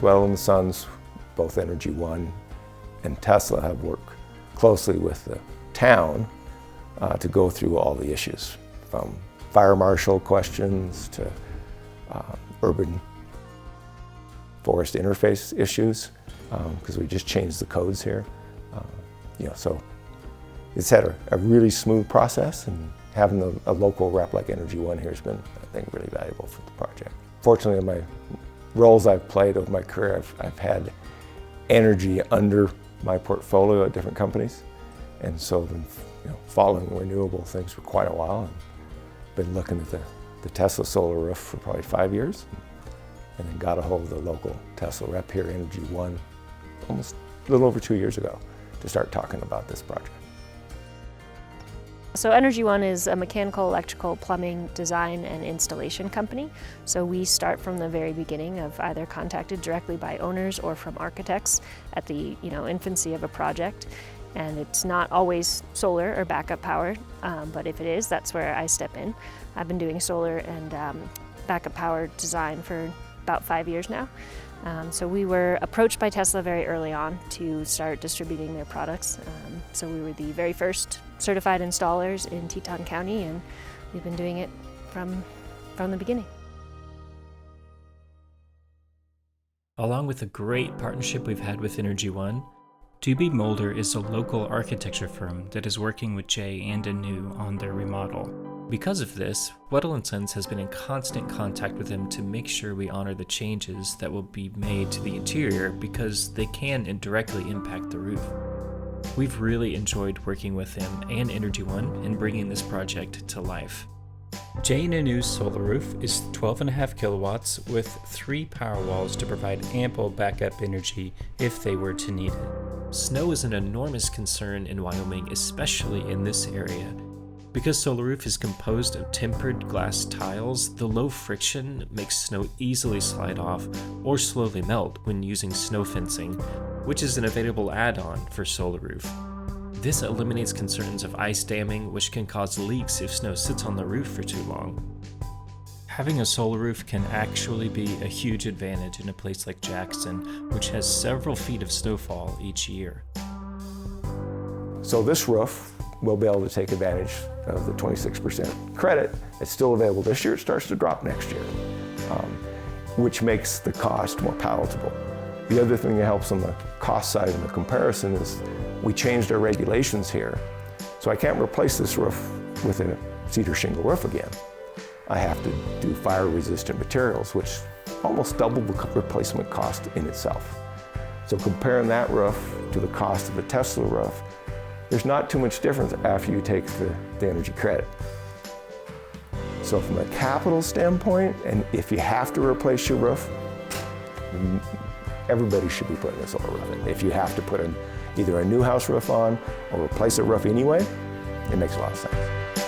Weddle and Sons, both Energy One and Tesla, have worked closely with the town to go through all the issues, from fire marshal questions to urban forest interface issues, because we just changed the codes here. So it's had a really smooth process, and having a local rep like Energy One here has been, I think, really valuable for the project. Fortunately, in my roles I've played over my career, I've had energy under my portfolio at different companies, and so I've been following renewable things for quite a while, and been looking at the Tesla solar roof for probably 5 years, and then got a hold of the local Tesla rep here, Energy One, almost a little over 2 years ago, to start talking about this project. So Energy One is a mechanical, electrical, plumbing, design, and installation company. So we start from the very beginning of either contacted directly by owners or from architects at the infancy of a project. And it's not always solar or backup power, but if it is, that's where I step in. I've been doing solar and backup power design for about 5 years now. So we were approached by Tesla very early on to start distributing their products. So we were the very first certified installers in Teton County, and we've been doing it from the beginning. Along with a great partnership we've had with Energy One, Dubbe-Moulder is a local architecture firm that is working with Jay and Anu on their remodel. Because of this, Weddle & Sons has been in constant contact with him to make sure we honor the changes that will be made to the interior, because they can indirectly impact the roof. We've really enjoyed working with him and Energy One in bringing this project to life. Jay and Anu's solar roof is 12.5 kilowatts with 3 power walls to provide ample backup energy if they were to need it. Snow is an enormous concern in Wyoming, especially in this area. Because Solar Roof is composed of tempered glass tiles, the low friction makes snow easily slide off or slowly melt when using snow fencing, which is an available add-on for Solar Roof. This eliminates concerns of ice damming, which can cause leaks if snow sits on the roof for too long. Having a solar roof can actually be a huge advantage in a place like Jackson, which has several feet of snowfall each year. So this roof will be able to take advantage of the 26% credit. It's still available this year. It starts to drop next year, which makes the cost more palatable. The other thing that helps on the cost side in the comparison is we changed our regulations here. So I can't replace this roof with a cedar shingle roof again. I have to do fire-resistant materials, which almost double the replacement cost in itself. So comparing that roof to the cost of a Tesla roof, there's not too much difference after you take the energy credit. So from a capital standpoint, and if you have to replace your roof, everybody should be putting a solar roof in. If you have to put either a new house roof on or replace a roof anyway, it makes a lot of sense.